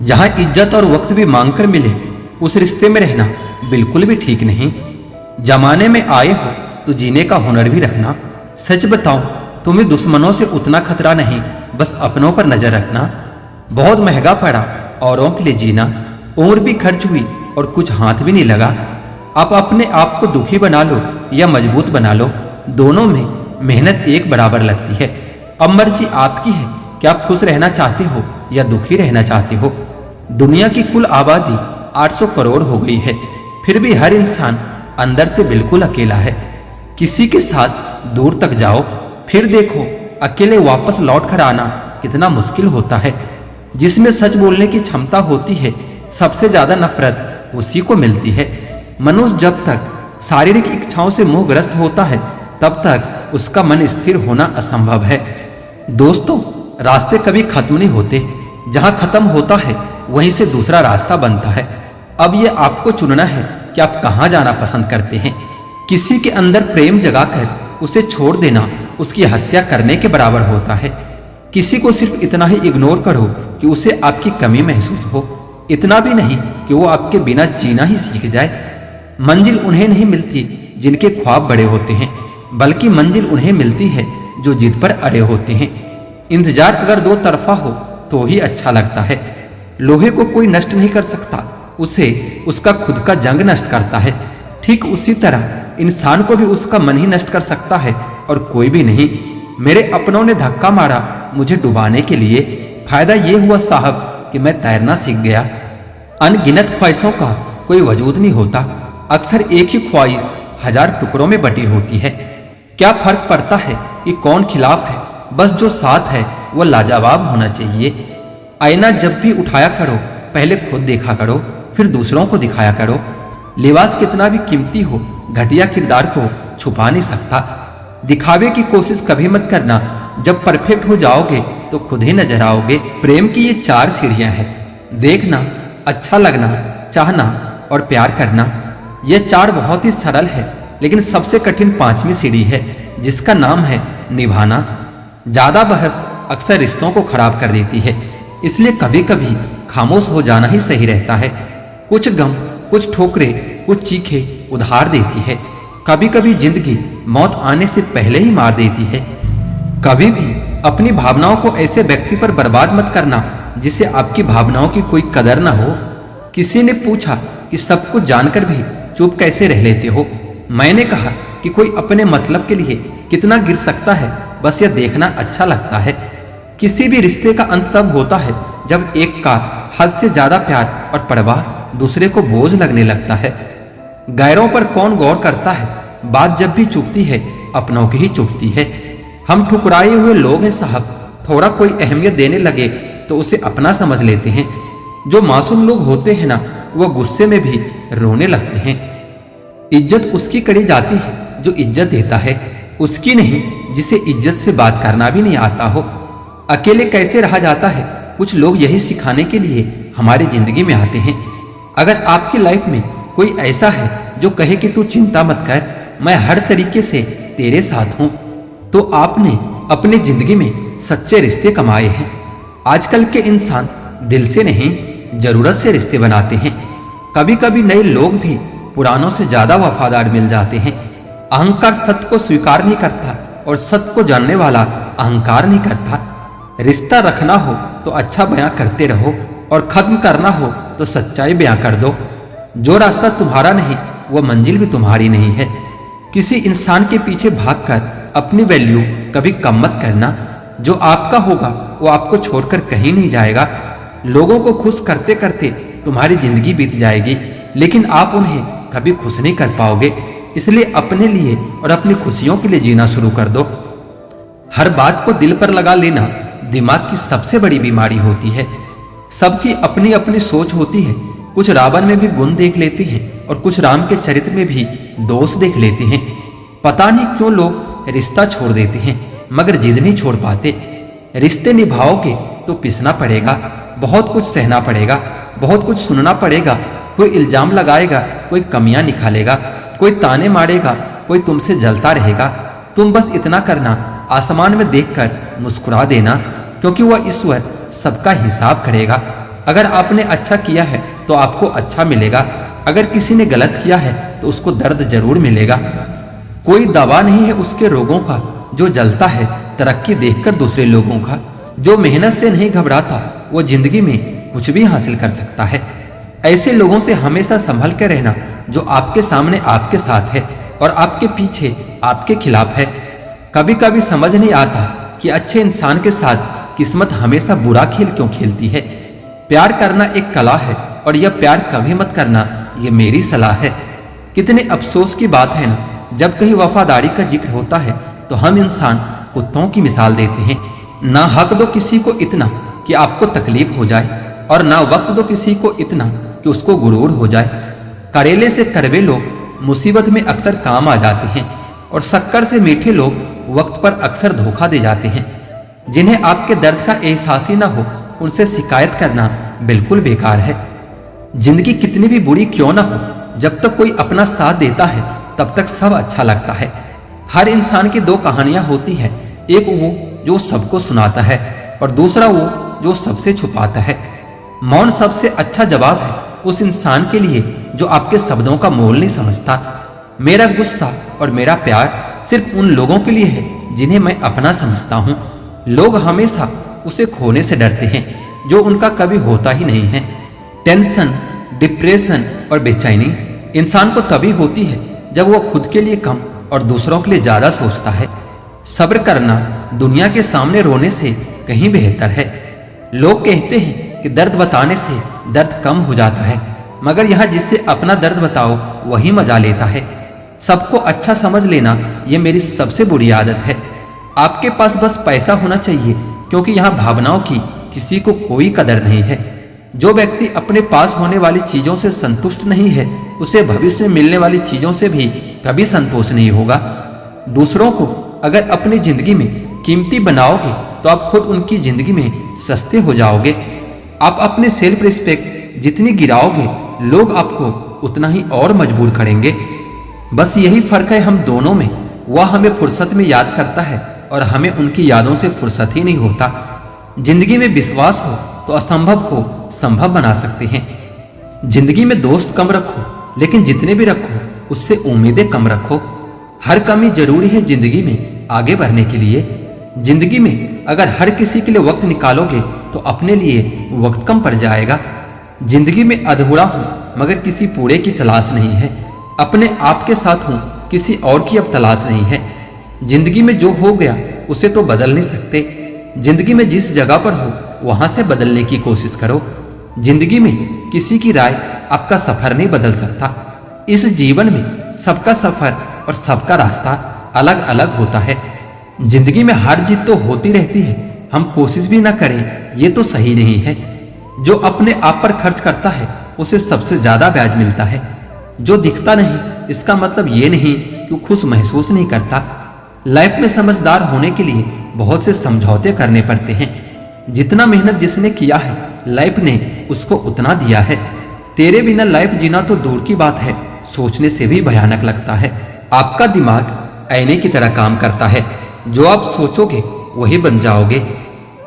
जहां इज्जत और वक्त भी मांगकर मिले उस रिश्ते में रहना बिल्कुल भी ठीक नहीं। जमाने में आए हो तो जीने का हुनर भी रखना। सच बताओ, तुम्हें दुश्मनों से उतना खतरा नहीं, बस अपनों पर नजर रखना। बहुत महंगा पड़ा औरों के लिए जीना, उम्र भी खर्च हुई और कुछ हाथ भी नहीं लगा। आप अपने आप को दुखी बना लो या मजबूत बना लो, दोनों में मेहनत एक बराबर लगती है। अब मर्जी आपकी है कि आप खुश रहना चाहते हो या दुखी रहना चाहते हो। दुनिया की कुल आबादी 800 करोड़ हो गई है, फिर भी हर इंसान अंदर से बिल्कुल अकेला है। किसी के साथ दूर तक जाओ, फिर देखो अकेले वापस लौट कर आना कितना मुश्किल होता है। जिसमें सच बोलने की क्षमता होती है, सबसे ज्यादा नफरत उसी को मिलती है। मनुष्य जब तक शारीरिक इच्छाओं से मोहग्रस्त होता है, तब तक उसका मन स्थिर होना असंभव है। दोस्तों, रास्ते कभी खत्म नहीं होते, जहां खत्म होता है वहीं से दूसरा रास्ता बनता है। अब यह आपको चुनना है कि आप कहां जाना पसंद करते हैं। किसी के अंदर प्रेम जगाकर उसे छोड़ देना उसकी हत्या करने के बराबर होता है। किसी को सिर्फ इतना ही इग्नोर करो कि उसे आपकी कमी महसूस हो, इतना भी नहीं कि वो आपके बिना जीना ही सीख जाए। मंजिल उन्हें नहीं मिलती जिनके ख्वाब बड़े होते हैं, बल्कि मंजिल उन्हें मिलती है जो जिद पर अड़े होते हैं। इंतजार अगर दो तरफा हो तो ही अच्छा लगता है। लोहे को कोई नष्ट नहीं कर सकता, उसे उसका खुद का जंग नष्ट करता है। ठीक उसी तरह इंसान को भी उसका मन ही नष्ट कर सकता है और कोई भी नहीं। मेरे अपनों ने धक्का मारा मुझे डुबाने के लिए, फायदा ये हुआ साहब कि मैं तैरना सीख गया। अनगिनत ख्वाहिशों का कोई वजूद नहीं होता, अक्सर एक ही ख्वाहिश 1000 टुकड़ों में बटी होती है। क्या फर्क पड़ता है कि कौन खिलाफ है, बस जो साथ है वो लाजवाब होना चाहिए। आईना जब भी उठाया करो, पहले खुद देखा करो, फिर दूसरों को दिखाया करो। लिबास कितना भी कीमती हो, घटिया किरदार को छुपा नहीं सकता। दिखावे की कोशिश कभी मत करना, जब परफेक्ट हो जाओगे तो खुद ही नजर आओगे। प्रेम की ये 4 सीढ़ियां हैं: देखना, अच्छा लगना, चाहना और प्यार करना। ये 4 बहुत ही सरल है, लेकिन सबसे कठिन 5वीं सीढ़ी है, जिसका नाम है निभाना। ज्यादा बहस अक्सर रिश्तों को खराब कर देती है, इसलिए कभी कभी खामोश हो जाना ही सही रहता है। कुछ गम, कुछ ठोकरें, कुछ चीखें उधार देती है। कभी कभी जिंदगी मौत आने से पहले ही मार देती है। कभी भी अपनी भावनाओं को ऐसे व्यक्ति पर बर्बाद मत करना जिसे आपकी भावनाओं की कोई कदर ना हो। किसी ने पूछा कि सब कुछ जानकर भी चुप कैसे रह लेते हो। मैंने कहा कि कोई अपने मतलब के लिए कितना गिर सकता है, बस यह देखना अच्छा लगता है। किसी भी रिश्ते का अंत तब होता है जब एक का हद से ज्यादा प्यार और परवाह दूसरे को बोझ लगने लगता है। गैरों पर कौन गौर करता है, बात जब भी चुभती है अपनों की ही चुभती है। हम ठुकराए हुए लोग हैं साहब, थोड़ा कोई अहमियत देने लगे तो उसे अपना समझ लेते हैं। जो मासूम लोग होते हैं ना, वह गुस्से में भी रोने लगते हैं। इज्जत उसकी करी जाती है जो इज्जत देता है, उसकी नहीं जिसे इज्जत से बात करना भी नहीं आता हो। अकेले कैसे रहा जाता है, कुछ लोग यही सिखाने के लिए हमारी जिंदगी में आते हैं। अगर आपकी लाइफ में कोई ऐसा है जो कहे कि तू चिंता मत कर, मैं हर तरीके से तेरे साथ हूं, तो आपने अपनी जिंदगी में सच्चे रिश्ते कमाए हैं। आजकल के इंसान दिल से नहीं, जरूरत से रिश्ते बनाते हैं। कभी कभी नए लोग भी पुरानों से ज्यादा वफादार मिल जाते हैं। अहंकार सत्य को स्वीकार नहीं करता और सत्य को जानने वाला अहंकार नहीं करता। रिश्ता रखना हो तो अच्छा बयां करते रहो और खत्म करना हो तो सच्चाई बयां कर दो। जो रास्ता तुम्हारा नहीं, वह मंजिल भी तुम्हारी नहीं है। किसी इंसान के पीछे भागकर अपनी वैल्यू कभी कम मत करना। जो आपका होगा वो आपको छोड़कर कहीं नहीं जाएगा। लोगों को खुश करते करते तुम्हारी जिंदगी बीत जाएगी, लेकिन आप उन्हें कभी खुश नहीं कर पाओगे। इसलिए अपने लिए और अपनी खुशियों के लिए जीना शुरू कर दो। हर बात को दिल पर लगा लेना दिमाग की सबसे बड़ी बीमारी होती है। सबकी अपनी अपनी सोच होती है। कुछ रावण में भी गुण देख लेते हैं और कुछ राम के चरित्र में भी दोष देख लेते हैं। पता नहीं क्यों लोग रिश्ता छोड़ देते हैं, मगर जिद नहीं छोड़ पाते। रिश्ते निभाओगे तो पिसना पड़ेगा, बहुत कुछ सहना पड़ेगा, बहुत कुछ सुनना पड़ेगा। कोई इल्जाम लगाएगा, कोई कमियां निकालेगा, कोई ताने मारेगा, कोई तुमसे जलता रहेगा। तुम बस इतना करना, आसमान में देखकर मुस्कुरा देना, क्योंकि वह ईश्वर सबका हिसाब करेगा। अगर आपने अच्छा किया है तो आपको अच्छा मिलेगा, अगर किसी ने गलत किया है तो उसको दर्द जरूर मिलेगा। कोई दवा नहीं है उसके रोगों का जो जलता है तरक्की देखकर दूसरे लोगों का। जो मेहनत से नहीं घबराता वो जिंदगी में कुछ भी हासिल कर सकता है। ऐसे लोगों से हमेशा संभल के रहना जो आपके सामने आपके साथ है और आपके पीछे आपके खिलाफ है। कभी कभी समझ नहीं आता कि अच्छे इंसान के साथ किस्मत हमेशा बुरा खेल क्यों खेलती है। प्यार करना एक कला है और यह प्यार कभी मत करना, ये मेरी सलाह है। कितने अफसोस की बात है ना, जब कहीं वफादारी का जिक्र होता है तो हम इंसान कुत्तों की मिसाल देते हैं। ना हक दो किसी को इतना कि आपको तकलीफ हो जाए और ना वक्त दो किसी को इतना कि उसको गुरूर हो जाए। करेले से कड़वे लोग मुसीबत में अक्सर काम आ जाते हैं और शक्कर से मीठे लोग वक्त पर अक्सर धोखा दे जाते हैं। जिन्हें आपके दर्द का एहसास ही ना हो उनसे शिकायत करना बिल्कुल बेकार है। जिंदगी कितनी भी बुरी क्यों ना हो, जब तक कोई अपना साथ देता है तब तक सब अच्छा लगता है। हर इंसान की दो कहानियां होती है, एक वो जो सबको सुनाता है और दूसरा वो जो सबसे छुपाता है। मौन सबसे अच्छा जवाब है उस इंसान के लिए जो आपके शब्दों का मोल नहीं समझता। मेरा गुस्सा और मेरा प्यार सिर्फ उन लोगों के लिए है जिन्हें मैं अपना समझता हूँ। लोग हमेशा उसे खोने से डरते हैं जो उनका कभी होता ही नहीं है। टेंशन, डिप्रेशन और बेचैनी इंसान को तभी होती है जब वो खुद के लिए कम और दूसरों के लिए ज्यादा सोचता है। सब्र करना दुनिया के सामने रोने से कहीं बेहतर है। लोग कहते हैं कि दर्द बताने से दर्द कम हो जाता है, मगर यहाँ जिससे अपना दर्द बताओ वही मजा लेता है। सबको अच्छा समझ लेना ये मेरी सबसे बुरी आदत है। आपके पास बस पैसा होना चाहिए, क्योंकि यहाँ भावनाओं की किसी को कोई कदर नहीं है। जो व्यक्ति अपने पास होने वाली चीजों से संतुष्ट नहीं है उसे भविष्य में मिलने वाली चीजों से भी कभी संतोष नहीं होगा। दूसरों को अगर अपनी जिंदगी में कीमती बनाओगे तो आप खुद उनकी जिंदगी में सस्ते हो जाओगे। आप अपने सेल्फ रिस्पेक्ट जितनी गिराओगे लोग आपको उतना ही और मजबूर करेंगे। बस यही फर्क है हम दोनों में। वह हमें फुर्सत में याद करता है और हमें उनकी यादों से फुर्सत ही नहीं होता। जिंदगी में विश्वास हो तो असंभव को संभव बना सकते हैं। जिंदगी में दोस्त कम रखो, लेकिन जितने भी रखो उससे उम्मीदें कम रखो। हर कमी जरूरी है जिंदगी में आगे बढ़ने के लिए। जिंदगी में अगर हर किसी के लिए वक्त निकालोगे तो अपने लिए वक्त कम पड़ जाएगा। जिंदगी में अधूरा हूं मगर किसी पूरे की तलाश नहीं है। अपने आप के साथ हूं, किसी और की अब तलाश नहीं है। जिंदगी में जो हो गया उसे तो बदल नहीं सकते। जिंदगी में जिस जगह पर हो वहां से बदलने की कोशिश करो। जिंदगी में किसी की राय आपका सफर नहीं बदल सकता। इस जीवन में सबका सफर और सबका रास्ता अलग अलग होता है। जिंदगी में हार जीत तो होती रहती है, हम कोशिश भी ना करें ये तो सही नहीं है। जो अपने आप पर खर्च करता है उसे सबसे ज्यादा ब्याज मिलता है। जो दिखता नहीं इसका मतलब ये नहीं कि वो खुश महसूस नहीं करता। लाइफ में समझदार होने के लिए बहुत से समझौते करने पड़ते हैं। जितना मेहनत जिसने किया है लाइफ ने उसको उतना दिया है। तेरे बिना लाइफ जीना तो दूर की बात है, सोचने से भी भयानक लगता है। आपका दिमाग आईने की तरह काम करता है, जो आप सोचोगे वही बन जाओगे।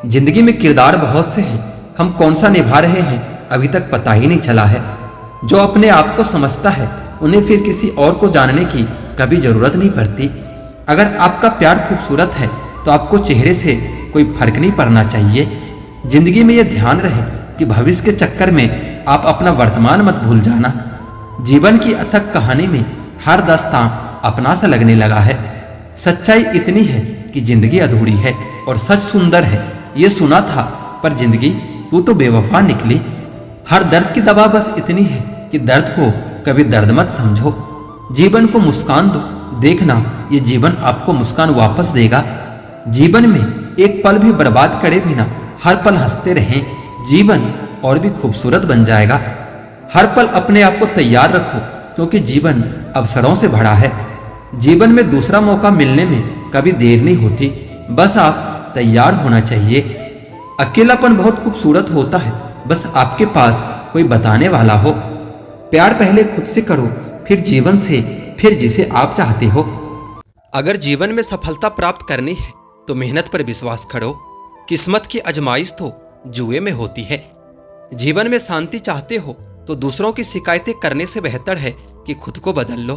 जिंदगी में किरदार बहुत से हैं, हम कौन सा निभा रहे हैं अभी तक पता ही नहीं चला है। जो अपने आप को समझता है उन्हें फिर किसी और को जानने की कभी जरूरत नहीं पड़ती। अगर आपका प्यार खूबसूरत है तो आपको चेहरे से कोई फर्क नहीं पड़ना चाहिए। जिंदगी में यह ध्यान रहे कि भविष्य के चक्कर में आप अपना वर्तमान मत भूल जाना। जीवन की अथक कहानी में हर दास्तां अपना सा लगने लगा है। सच्चाई इतनी है कि जिंदगी अधूरी है और सच सुंदर है ये सुना था, पर जिंदगी तू तो बेवफा निकली। हर दर्द की दवा बस इतनी है कि दर्द को कभी दर्द मत समझो। जीवन को मुस्कान दो, देखना ये जीवन आपको मुस्कान वापस देगा। जीवन में एक पल भी बर्बाद करे बिना हर पल हंसते रहें, जीवन और भी खूबसूरत बन जाएगा। हर पल अपने आप को तैयार रखो, क्योंकि जीवन अवसरों से भरा है। जीवन में दूसरा मौका मिलने में कभी देर नहीं होती, बस आप तैयार होना चाहिए। अकेलापन बहुत खूबसूरत होता है, बस आपके पास कोई बताने वाला हो। प्यार पहले खुद से करो, फिर जीवन से, फिर जिसे आप चाहते हो। अगर जीवन में सफलता प्राप्त करनी है तो मेहनत पर विश्वास करो। किस्मत की आजमाइश तो जुए में होती है। जीवन में शांति चाहते हो तो दूसरों की शिकायतें करने से बेहतर है कि खुद को बदल लो,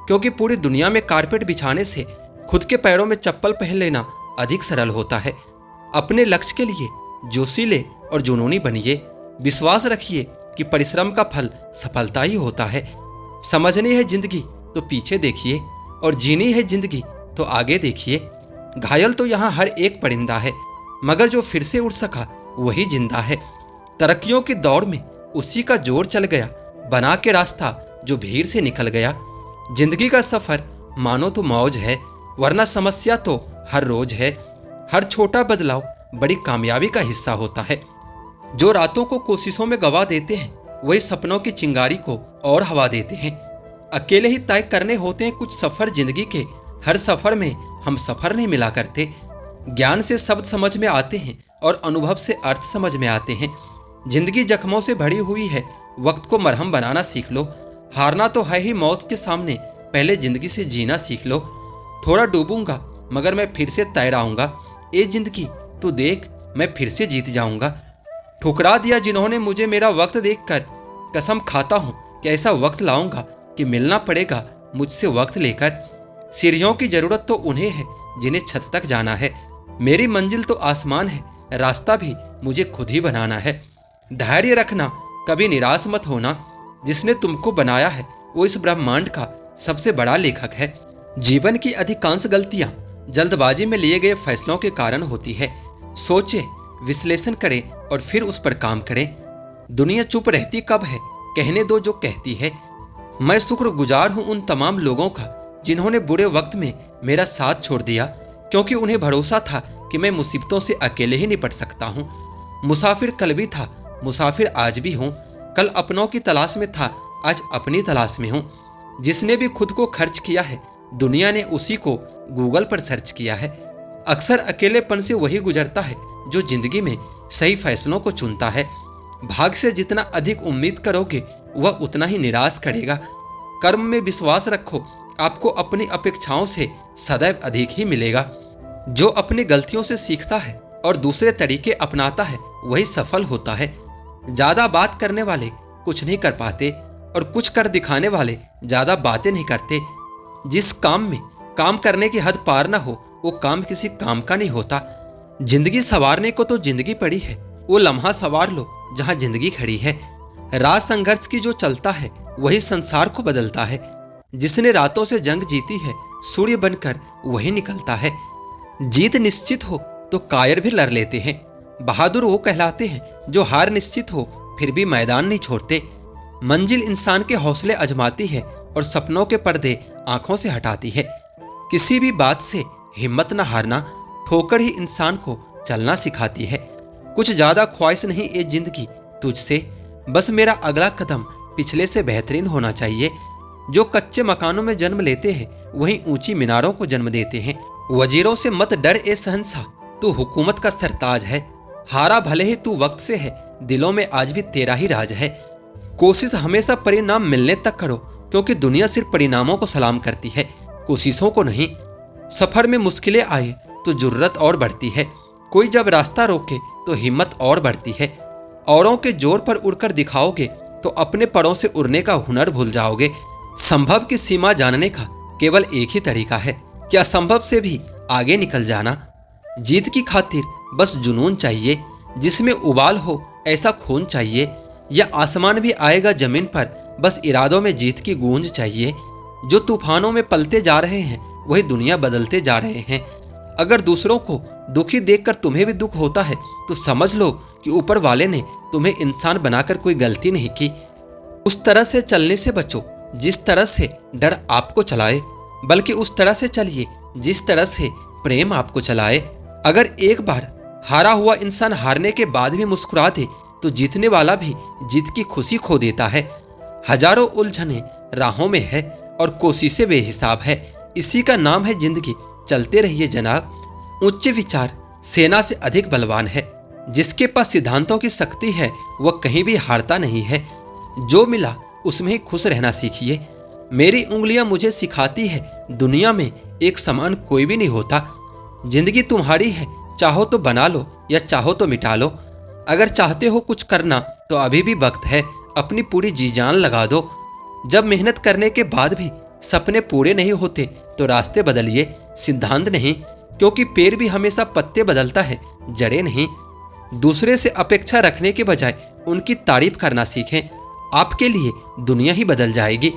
क्योंकि पूरी दुनिया में कारपेट बिछाने से खुद के पैरों में चप्पल पहन लेना अधिक सरल होता है। अपने लक्ष्य के लिए जोशीले और जुनूनी बनिए। विश्वास रखिए कि परिश्रम का फल सफलता ही होता है। समझनी है जिंदगी तो पीछे देखिए, और जीनी है जिंदगी तो आगे देखिए। घायल तो यहाँ हर एक परिंदा है, मगर जो फिर से उड़ सका वही जिंदा है। तरक्कियों की दौड़ में उसी का जोर चल गया, बना के रास्ता जो भीड़ से निकल गया। जिंदगी का सफर मानो तो मौज है, वरना समस्या तो हर रोज है। हर छोटा बदलाव बड़ी कामयाबी का हिस्सा होता है। जो रातों को कोशिशों में गवा देते हैं, वही सपनों की चिंगारी को और हवा देते हैं। अकेले ही तय करने होते हैं कुछ सफर जिंदगी के, हर सफर में हम सफर नहीं मिला करते। ज्ञान से शब्द समझ में आते हैं और अनुभव से अर्थ समझ में आते हैं। जिंदगी जख्मों से भरी हुई है, वक्त को मरहम बनाना सीख लो। हारना तो है ही मौत के सामने, पहले जिंदगी से जीना सीख लो। थोड़ा डूबूंगा मगर मैं फिर से तैर आऊंगा, ए जिंदगी तू देख मैं फिर से जीत जाऊंगा। ठुकरा दिया जिन्होंने मुझे मेरा वक्त देखकर, कसम खाता हूं कि ऐसा वक्त लाऊंगा कि मिलना पड़ेगा मुझसे वक्त लेकर। सीढ़ियों की जरूरत तो उन्हें है जिन्हें छत तक जाना है। मेरी मंजिल तो आसमान है, रास्ता भी मुझे खुद ही बनाना है। धैर्य रखना, कभी निराश मत होना। जिसने तुमको बनाया है वो इस ब्रह्मांड का सबसे बड़ा लेखक है। जीवन की अधिकांश गलतियां जल्दबाजी में लिए गए फैसलों के कारण होती है। सोचे, विश्लेषण करें और फिर उस पर काम करें। दुनिया चुप रहती कब है, कहने दो जो कहती है। मैं शुक्रगुजार हूं उन तमाम लोगों का जिन्होंने बुरे वक्त में मेरा साथ छोड़ दिया, क्योंकि उन्हें भरोसा था कि मैं मुसीबतों से अकेले ही निपट सकता हूं। मुसाफिर कल भी था, मुसाफिर आज भी हूं। कल अपनों की तलाश में था, आज अपनी तलाश में हूं। जिसने भी खुद को खर्च किया है, दुनिया ने उसी को गूगल पर सर्च किया है। अक्सर अकेलेपन से वही गुजरता है जो जिंदगी में सही फैसलों को चुनता है। भाग से जितना अधिक उम्मीद करोगे वह उतना ही निराश करेगा। कर्म में विश्वास रखो, आपको अपनी अपेक्षाओं से सदैव अधिक ही मिलेगा। जो अपनी गलतियों से सीखता है और दूसरे तरीके अपनाता है वही सफल होता है। ज्यादा बात करने वाले कुछ नहीं कर पाते और कुछ कर दिखाने वाले ज्यादा बातें नहीं करते। जिस काम में काम करने की हद पार ना हो वो काम किसी काम का नहीं होता। जिंदगी संवारने को तो जिंदगी पड़ी है, वो लम्हा संवार लो जहां जिंदगी खड़ी है। राज संघर्ष की जो चलता है वही संसार को बदलता है। जिसने रातों से जंग जीती है सूर्य बनकर वही निकलता है। जीत निश्चित हो तो कायर भी लड़ लेते हैं। बहादुर वो कहलाते हैं जो हार निश्चित हो फिर भी मैदान नहीं छोड़ते। मंजिल इंसान के हौसले आजमाती है और सपनों के पर्दे आंखों से हटाती है। किसी भी बात से हिम्मत न हारना, ठोकर ही इंसान को चलना सिखाती है। कुछ ज्यादा ख्वाहिश नहीं ये जिंदगी तुझसे, बस मेरा अगला कदम पिछले से बेहतरीन होना चाहिए। जो कच्चे मकानों में जन्म लेते हैं वहीं ऊंची मीनारों को जन्म देते हैं। वजीरों से मत डर ए शहंशाह, तू हुकूमत का सरताज है। हारा भले ही तू वक्त से है, दिलों में आज भी तेरा ही राज है। कोशिश हमेशा परिणाम मिलने तक करो, क्योंकि दुनिया सिर्फ परिणामों को सलाम करती है, कोशिशों को नहीं। सफर में मुश्किलें आए तो जुर्रत और बढ़ती है। कोई जब रास्ता रोके तो हिम्मत और बढ़ती है। औरों के जोर पर उड़कर दिखाओगे तो अपने परों से उड़ने का हुनर भूल जाओगे। संभव की सीमा जानने का केवल एक ही तरीका है कि असंभव से भी आगे निकल जाना। जीत की खातिर बस जुनून चाहिए, जिसमें उबाल हो ऐसा खून चाहिए। या आसमान भी आएगा जमीन पर, बस इरादों में जीत की गूंज चाहिए। जो तूफानों में पलते जा रहे हैं वही दुनिया बदलते जा रहे हैं। अगर दूसरों को दुखी देखकर तुम्हें भी दुख होता है तो समझ लो कि ऊपर वाले ने तुम्हें इंसान बनाकर कोई गलती नहीं की। उस तरह से चलने से बचो जिस तरह से डर आपको चलाए, बल्कि उस तरह से चलिए जिस तरह से प्रेम आपको चलाए। अगर एक बार हारा हुआ इंसान हारने के बाद भी मुस्कुरा दे तो जीतने वाला भी जीत की खुशी खो देता है। हजारों उलझने राहों में है और कोशिशें बेहिसाब है। इसी का नाम है जिंदगी, चलते रहिए जनाब। उच्च विचार सेना से अधिक बलवान है। जिसके पास सिद्धांतों की शक्ति है वह कहीं भी हारता नहीं है। जो मिला उसमें ही खुश रहना सीखिए। मेरी उंगलियां मुझे सिखाती है दुनिया में एक समान कोई भी नहीं होता। जिंदगी तुम्हारी है, चाहो तो बना लो या चाहो तो मिटा लो। अगर चाहते हो कुछ करना तो अभी भी वक्त है, अपनी पूरी जी जान लगा दो। जब मेहनत करने के बाद भी सपने पूरे नहीं होते तो रास्ते बदलिए, सिद्धांत नहीं, क्योंकि पेड़ भी हमेशा पत्ते बदलता है, जड़ें नहीं। दूसरे से अपेक्षा रखने के बजाय उनकी तारीफ करना सीखें, आपके लिए दुनिया ही बदल जाएगी।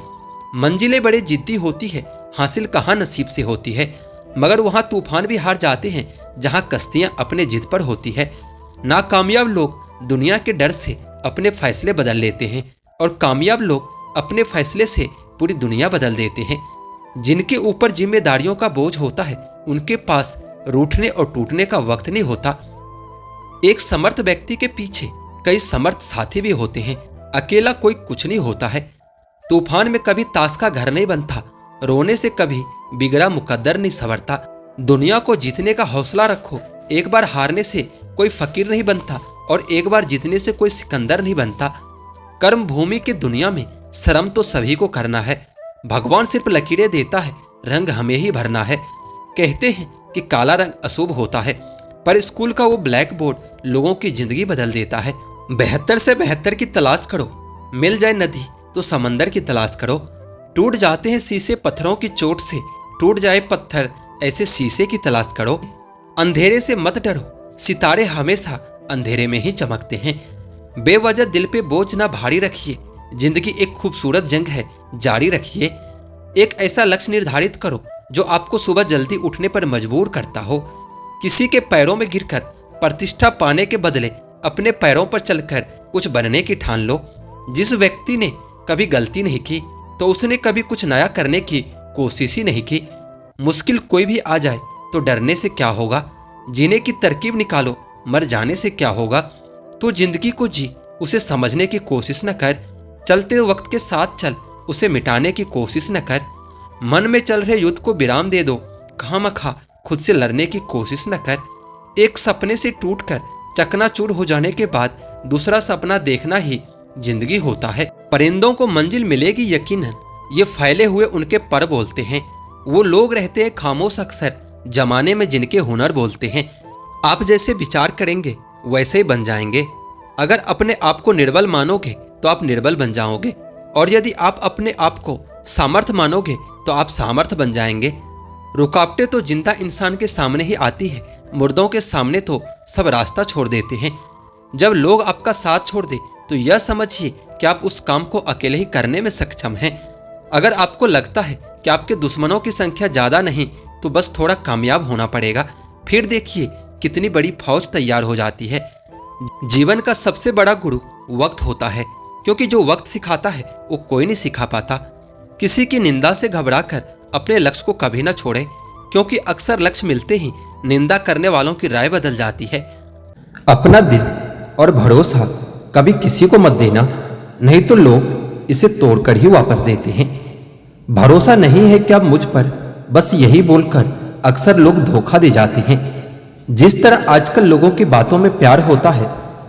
मंजिलें बड़े जिद्दी होती है, हासिल कहाँ नसीब से होती है, मगर वहाँ तूफान भी हार जाते हैं जहाँ कश्तियाँ अपने जिद पर होती है। नाकामयाब लोग दुनिया के डर से अपने फैसले बदल लेते हैं और कामयाब लोग अपने फैसले से पूरी दुनिया बदल देते हैं। जिनके ऊपर जिम्मेदारियों का बोझ होता है उनके पास रूठने और टूटने का वक्त नहीं होता। एक समर्थ व्यक्ति के पीछे कई समर्थ साथी भी होते हैं, अकेला कोई कुछ नहीं होता है। तूफान में कभी ताश का घर नहीं बनता, रोने से कभी बिगड़ा मुकद्दर नहीं संवरता। दुनिया को जीतने का हौसला रखो, एक बार हारने से कोई फकीर नहीं बनता और एक बार जीतने से कोई सिकंदर नहीं बनता। कर्म भूमि की दुनिया में शर्म तो सभी को करना है, भगवान सिर्फ लकीरें देता है, रंग हमें ही भरना है। कहते हैं कि काला रंग अशुभ होता है, पर स्कूल का वो ब्लैक बोर्ड लोगों की जिंदगी बदल देता है। 72 से 72 की तलाश करो, मिल जाए नदी तो समंदर की तलाश करो। टूट जाते हैं शीशे पत्थरों की चोट से, टूट जाए पत्थर ऐसे शीशे की तलाश करो। अंधेरे से मत डरो, सितारे हमेशा अंधेरे में ही चमकते हैं। बेवजह दिल पे बोझ ना भारी रखिए, जिंदगी एक खूबसूरत जंग है, जारी रखिए। एक ऐसा लक्ष्य निर्धारित करो जो आपको सुबह जल्दी उठने पर मजबूर करता हो। किसी के पैरों में गिरकर प्रतिष्ठा पाने के बदले अपने पैरों पर चलकर कुछ बनने की ठान लो। जिस व्यक्ति ने कभी गलती नहीं की तो उसने कभी कुछ नया करने की कोशिश ही नहीं की। मुश्किल कोई भी आ जाए तो डरने से क्या होगा, जीने की तरकीब निकालो, मर जाने से क्या होगा। तो जिंदगी को जी, उसे समझने की कोशिश न कर, चलते वक्त के साथ चल, उसे मिटाने की कोशिश न कर। मन में चल रहे युद्ध को विराम दे दो, खामखा खुद से लड़ने की कोशिश न कर। एक सपने से टूटकर चकनाचूर हो जाने के बाद दूसरा सपना देखना ही जिंदगी होता है। परिंदों को मंजिल मिलेगी यकीनन, ये फैले हुए उनके पर बोलते हैं। वो लोग रहते हैं खामोश अक्सर, जमाने में जिनके हुनर बोलते हैं। आप जैसे विचार करेंगे वैसे ही बन जाएंगे। अगर अपने आप को निर्बल मानोगे तो आप निर्बल बन जाओगे, और यदि आप अपने आप को सामर्थ मानोगे तो आप सामर्थ बन जाएंगे। रुकावटें तो जिंदा इंसान के सामने ही आती है, मुर्दों के सामने तो सब रास्ता छोड़ देते हैं। जब लोग आपका साथ छोड़ दे तो यह समझिए कि आप उस काम को अकेले ही करने में सक्षम हैं। अगर आपको लगता है कि आपके दुश्मनों की संख्या ज्यादा नहीं तो बस थोड़ा कामयाब होना पड़ेगा, फिर देखिए कितनी बड़ी फौज तैयार हो जाती है। जीवन का सबसे बड़ा गुरु वक्त होता है, क्योंकि जो वक्त सिखाता है वो कोई नहीं सिखा पाता। किसी की निंदा से घबराकर अपने लक्ष्य को कभी ना छोड़ें, क्योंकि अक्सर लक्ष्य मिलते ही निंदा करने वालों की राय बदल जाती है। अपना दिल और भरोसा कभी किसी को मत देना, नहीं तो लोग इसे तोड़कर ही वापस देते हैं। भरोसा नहीं है क्या मुझ पर, बस यही बोलकर अक्सर लोग धोखा दे जाते हैं। जिस तरह आजकल लोगों की बातों में प्यार होता है,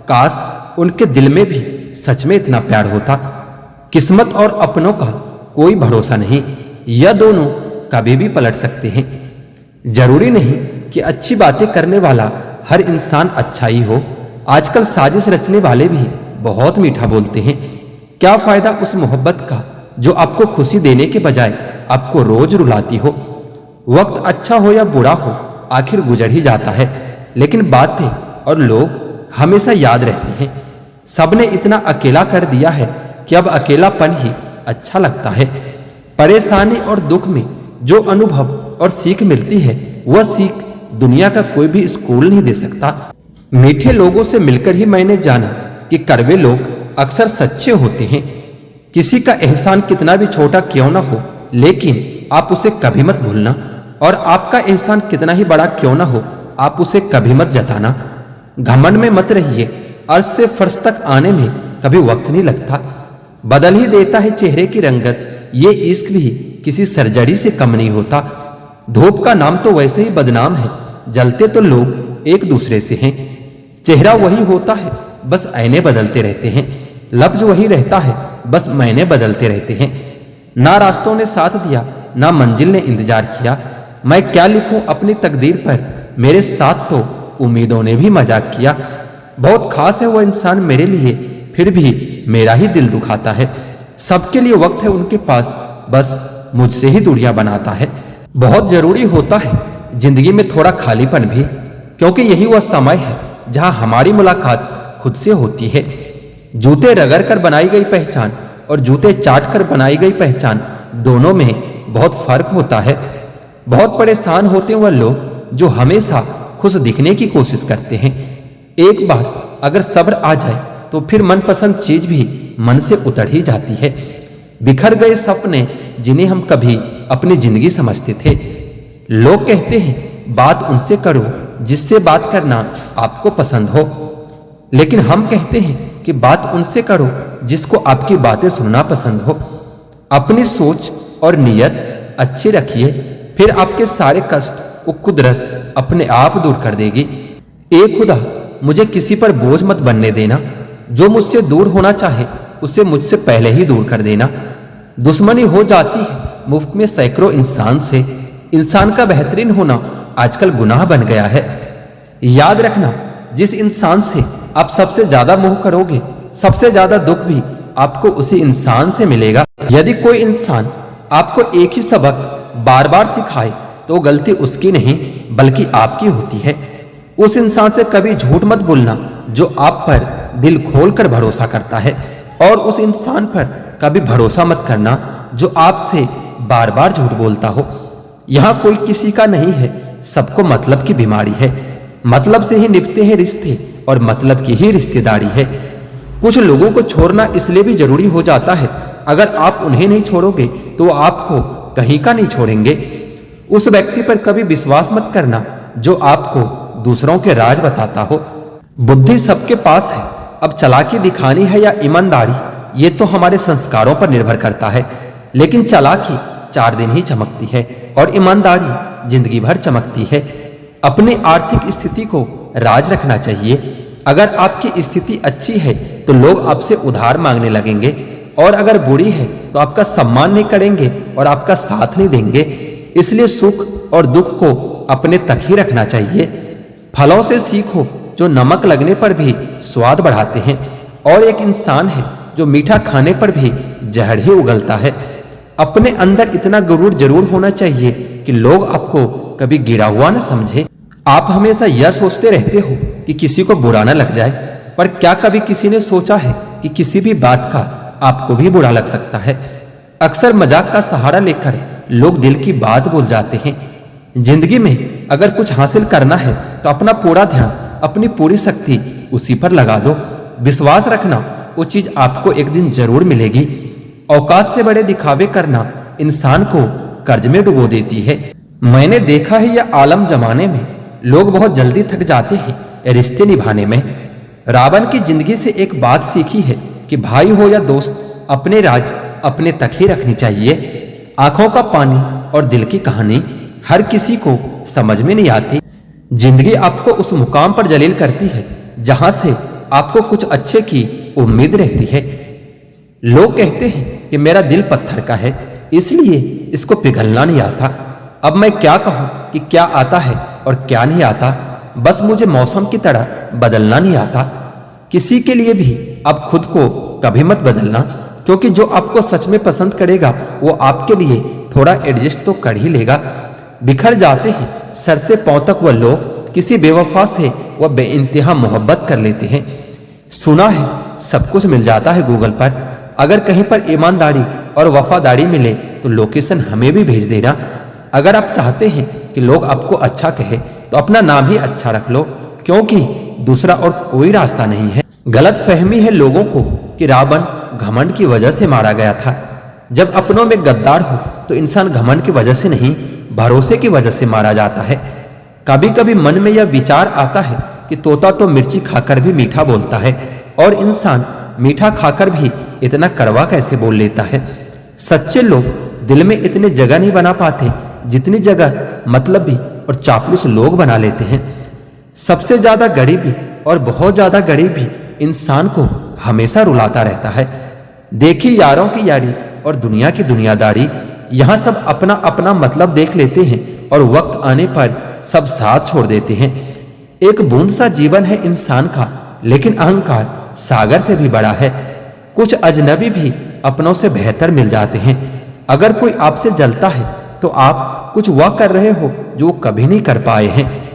काश उनके दिल में भी सच में इतना प्यार होता। किस्मत और अपनों का कोई भरोसा नहीं, यह दोनों कभी भी पलट सकते हैं। जरूरी नहीं कि अच्छी बातें करने वाला हर इंसान अच्छा ही हो। आजकल साजिश रचने वाले भी बहुत मीठा बोलते हैं। क्या फायदा उस मोहब्बत का जो आपको खुशी देने के बजाय आपको रोज रुलाती हो। वक्त अच्छा हो या बुरा हो, आखिर गुजर ही जाता है, लेकिन बातें और लोग हमेशा याद रहते हैं। सबने इतना अकेला कर दिया है कि अब अकेलापन ही अच्छा लगता है। परेशानी और दुख में जो अनुभव और सीख मिलती है, वह सीख दुनिया का कोई भी स्कूल नहीं दे सकता। मीठे लोगों से मिलकर ही मैंने जाना कि कड़वे लोग अक्सर सच्चे होते हैं। किसी का एहसान कितना भी छोटा क्यों ना हो, लेकिन आप उसे कभी मत भूलना, और आपका एहसान कितना ही बड़ा क्यों ना हो, आप उसे कभी मत जताना। घमंड में मत रहिए, अर्श से फर्श तक आने में कभी वक्त नहीं लगता, बदल ही देता है चेहरे की रंगत। ये इश्क भी किसी सर्जरी से कम नहीं होता। धूप का नाम तो वैसे ही बदनाम है, जलते तो लोग एक दूसरे से हैं। चेहरा वही होता है, बस आईने बदलते रहते हैं। लफ्ज वही रहता है, बस मायने बदलते रहते हैं। ना रास्तों ने साथ दिया, ना मंजिल ने इंतजार किया। मैं क्या लिखूं अपनी तकदीर पर, मेरे साथ तो उम्मीदों ने भी मजाक किया। बहुत खास है वो इंसान मेरे लिए फिर भी मेरा ही दिल दुखाता है। सबके लिए वक्त है उनके पास, बस मुझसे ही दूरियां बनाता है। बहुत जरूरी होता है जिंदगी में थोड़ा खालीपन भी, क्योंकि यही वह समय है जहां हमारी मुलाकात खुद से होती है। जूते रगड़ कर बनाई गई पहचान और जूते चाट कर बनाई गई पहचान, दोनों में बहुत फर्क होता है। बहुत परेशान होते हैं वह लोग जो हमेशा खुश दिखने की कोशिश करते हैं। एक बार अगर सब्र आ जाए तो फिर मनपसंद चीज भी मन से उतर ही जाती है। बिखर गए सपने जिन्हें हम कभी अपनी जिंदगी समझते थे। लोग कहते हैं बात उनसे करो जिससे बात करना आपको पसंद हो, लेकिन हम कहते हैं कि बात उनसे करो जिसको आपकी बातें सुनना पसंद हो। अपनी सोच और नीयत अच्छी रखिए, फिर आपके सारे कष्ट वो कुदरत अपने आप दूर कर देगी। ए खुदा, मुझे किसी पर बोझ मत बनने देना। जो मुझसे दूर होना चाहे उसे मुझसे पहले ही दूर कर देना। दुश्मनी हो जाती है मुफ्त में सैकड़ों इंसान से। इंसान का बेहतरीन होना आजकल गुनाह बन गया है। याद रखना, जिस इंसान से आप सबसे ज्यादा मोह करोगे, सबसे ज्यादा दुख भी आपको उसी इंसान से मिलेगा। यदि कोई इंसान आपको एक ही सबक बार बार सिखाए तो गलती उसकी नहीं बल्कि आपकी होती है। उस इंसान से कभी झूठ मत बोलना जो आप पर दिल खोलकर भरोसा करता है, और उस इंसान पर कभी भरोसा मत करना जो आपसे बार बार झूठ बोलता हो। यहां कोई किसी का नहीं है, सबको मतलब की बीमारी है। मतलब से ही निभते हैं रिश्ते और मतलब की ही रिश्तेदारी है। कुछ लोगों को छोड़ना इसलिए भी जरूरी हो जाता है, अगर आप उन्हें नहीं छोड़ोगे तो वो आपको कहीं का नहीं छोड़ेंगे। उस व्यक्ति पर कभी विश्वास मत करना जो आपको दूसरों के राज बताता हो। बुद्धि सबके पास है, अब चालाकी दिखानी है या ईमानदारी, ये तो हमारे संस्कारों पर निर्भर करता है। लेकिन चालाकी 4 दिन ही चमकती है और ईमानदारी जिंदगी भर चमकती है। अपनी आर्थिक स्थिति को राज रखना चाहिए। अगर आपकी स्थिति अच्छी है तो लोग आपसे उधार मांगने लगेंगे, और अगर बुरी है तो आपका सम्मान नहीं करेंगे और आपका साथ नहीं देंगे। इसलिए सुख और दुख को अपने तक ही रखना चाहिए। फलों से सीखो जो नमक लगने पर भी स्वाद बढ़ाते हैं, और एक इंसान है जो मीठा खाने पर भी जहर ही उगलता है। अपने अंदर इतना गुरूर जरूर होना चाहिए कि लोग आपको कभी गिरा हुआ न समझे। आप हमेशा यह सोचते रहते हो कि किसी को बुरा न लग जाए, पर क्या कभी किसी ने सोचा है कि किसी भी बात का आपको भी बुरा लग सकता है। अक्सर मजाक का सहारा लेकर लोग दिल की बात बोल जाते हैं। जिंदगी में अगर कुछ हासिल करना है तो अपना पूरा ध्यान, अपनी पूरी शक्ति उसी पर लगा दो। विश्वास रखना वो चीज आपको एक दिन जरूर मिलेगी। औकात से बड़े दिखावे करना इंसान को कर्ज में डुबो देती है। मैंने देखा है यह आलम जमाने में लोग बहुत जल्दी थक जाते हैं रिश्ते निभाने में। रावण की जिंदगी से एक बात सीखी है कि भाई हो या दोस्त, अपने राज अपने तक ही रखनी चाहिए। आंखों का पानी और दिल की कहानी हर किसी को समझ में नहीं आती। जिंदगी आपको उस मुकाम पर जलील करती है जहां से आपको कुछ अच्छे की उम्मीद रहती है। लोग कहते हैं कि मेरा दिल पत्थर का है, इसलिए इसको पिघलना नहीं आता। अब मैं क्या कहूं कि क्या आता है और क्या नहीं आता। बस मुझे मौसम की तरह बदलना नहीं आता। किसी के लिए भी अब खुद को कभी मत बदलना, क्योंकि जो आपको सच में पसंद करेगा वो आपके लिए थोड़ा एडजस्ट तो कर ही लेगा। बिखर जाते हैं सर से पांव तक वह लोग, किसी बेवफा से वह बेइंतहा मोहब्बत कर लेते हैं। सुना है सब कुछ मिल जाता है गूगल पर। अगर कहीं पर ईमानदारी और वफादारी मिले तो लोकेशन हमें भी भेज देना। अगर आप चाहते हैं कि लोग आपको अच्छा कहे तो अपना नाम ही अच्छा रख लो, क्योंकि दूसरा और कोई रास्ता नहीं है। गलत फहमी है लोगों को कि रावण घमंड की वजह से मारा गया था। जब अपनों में गद्दार हो तो इंसान घमंड की वजह से नहीं, भरोसे की वजह से मारा जाता है। कभी कभी मन में यह विचार आता है कि तोता तो मिर्ची खाकर भी मीठा बोलता है, और इंसान मीठा खाकर भी इतना कड़वा कैसे बोल लेता है। सच्चे लोग दिल में इतने जगह नहीं बना पाते जितनी जगह मतलबी और चापलूस लोग बना लेते हैं। सबसे ज्यादा गरीबी और बहुत ज्यादा गरीबी इंसान को हमेशा रुलाता रहता है। देखिए यारों की यारी और दुनिया की दुनियादारी, यहां सब अपना अपना मतलब देख लेते हैं और वक्त आने पर सब साथ छोड़ देते हैं। एक बूंद सा जीवन है इंसान का, लेकिन अहंकार सागर से भी बड़ा है। कुछ अजनबी भी अपनों से बेहतर मिल जाते हैं। अगर कोई आपसे जलता है तो आप कुछ वह कर रहे हो जो कभी नहीं कर पाए हैं।